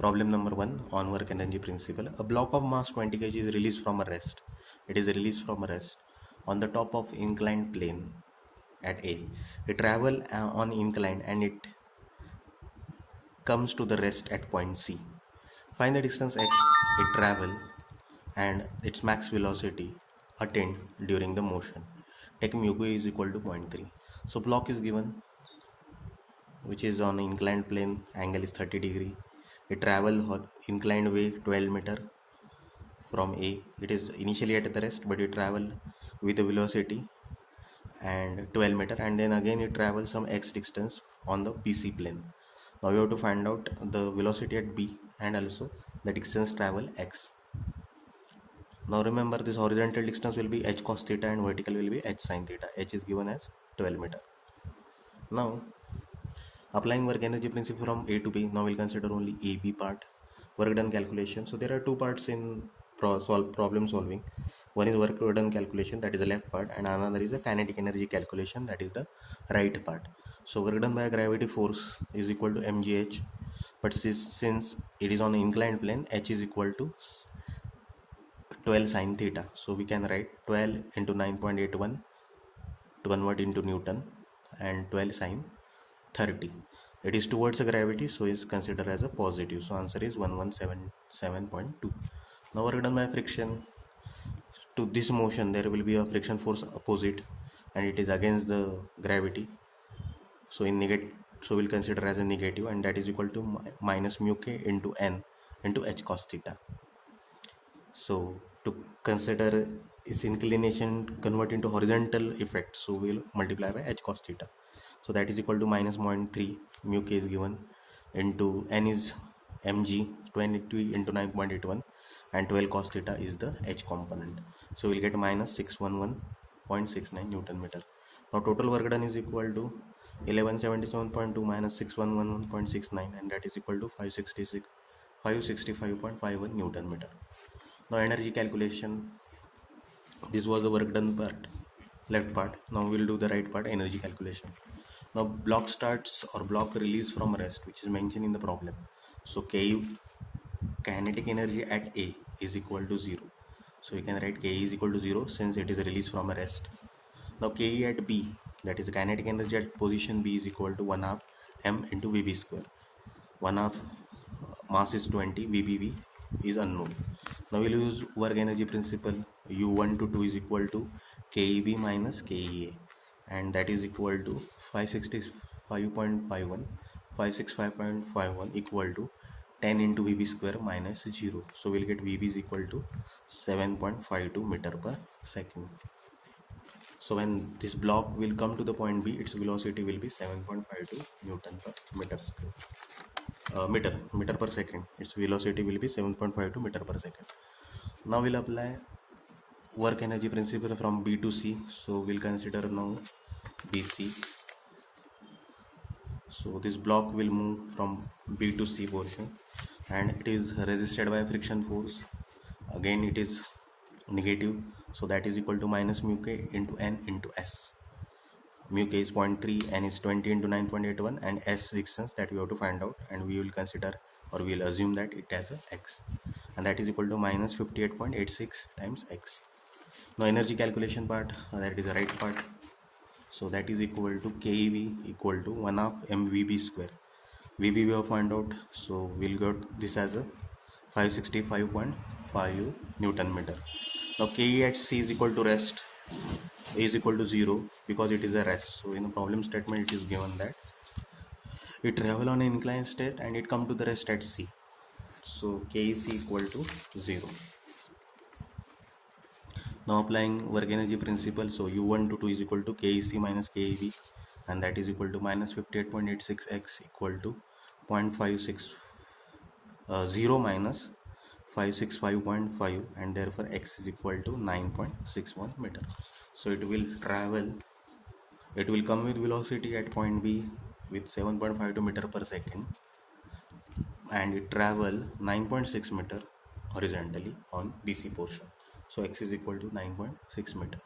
Problem number 1 on work energy principle. A block of mass 20 kg is released from a rest. It is released from a rest on the top of inclined plane at A. It travel on incline and it comes to the rest at point C. Find the distance x it travel and its max velocity attained during the motion. Take mu q is equal to 0.3. So block is given, which is on inclined plane, angle is 30 degree. It travel inclined way 12 meter from A. It is initially at the rest, but it travel with a velocity and 12 meter, and then again it travels some x distance on the BC plane. Now we have to find out the velocity at B and also the distance travel x. Now remember, this horizontal distance will be h cos theta and vertical will be h sin theta. H is given as 12 meter. Now applying work energy principle from A to B, now we'll consider only AB part, work done calculation. So there are two parts in problem solving. One is work done calculation, that is the left part, and another is the kinetic energy calculation, that is the right part. So work done by gravity force is equal to mgh, but since it is on the inclined plane, h is equal to 12 sin theta. So we can write 12 into 9.81 to convert into Newton and 12 sin 30. It is towards the gravity, so is considered as a positive. So answer is 1177.2. Now work done by friction. To this motion there will be a friction force opposite and it is against the gravity. So we'll consider as a negative, and that is equal to minus mu k into n into h cos theta. So to consider its inclination convert into horizontal effect, so we'll multiply by h cos theta. So that is equal to minus 0.3, mu k is given, into n is mg, 20 into 9.81, and 12 cos theta is the h component. So we'll get minus 611.69 Newton meter. Now total work done is equal to 1177.2 minus 6111.69, and that is equal to 565.51 Newton meter. Now energy calculation. This was the work done part, left part. Now we'll do the right part, energy calculation. Now block starts or block release from rest, which is mentioned in the problem. So Ku, kinetic energy at A, is equal to 0. So we can write Ke is equal to 0 since it is released from a rest. Now Ke at B, that is the kinetic energy at position B, is equal to 1/2 m into Vb square. 1/2 mass is 20, Vbb is unknown. Now we'll use work energy principle. U1 to 2 is equal to Keb minus Kea, and that is equal to 565.51 equal to 10 into Vb square minus 0. So we'll get Vb is equal to 7.52 meter per second. So when this block will come to the point B, its velocity will be 7.52 Newton per meter square. Meter per second. Its velocity will be 7.52 meter per second. Now we'll apply work energy principle from B to C. So we'll consider now BC. So this block will move from B to C portion, and it is resisted by friction force. Again it is negative, so that is equal to minus mu k into n into s. Mu k is 0.3, n is 20 into 9.81, and s distance that we have to find out, and we will consider or we will assume that it has a x, and that is equal to minus 58.86 times x. Now energy calculation part, that is the right part. So that is equal to Kev equal to 1/2 mvb square. Vb we have found out, so we'll get this as a 565.5 Newton meter. Now Ke at C is equal to rest, is equal to 0 because it is a rest. So in the problem statement it is given that it travel on an inclined state and it come to the rest at C. So K is equal to 0. Now applying work energy principle, so U1 to 2 is equal to KEC minus KEB, and that is equal to minus 58.86 x equal to 0.56 0 minus 565.5, and therefore x is equal to 9.61 meter. So it will come with velocity at point B with 7.52 meter per second, and it travel 9.6 meter horizontally on BC portion. So x is equal to 9.6 meter.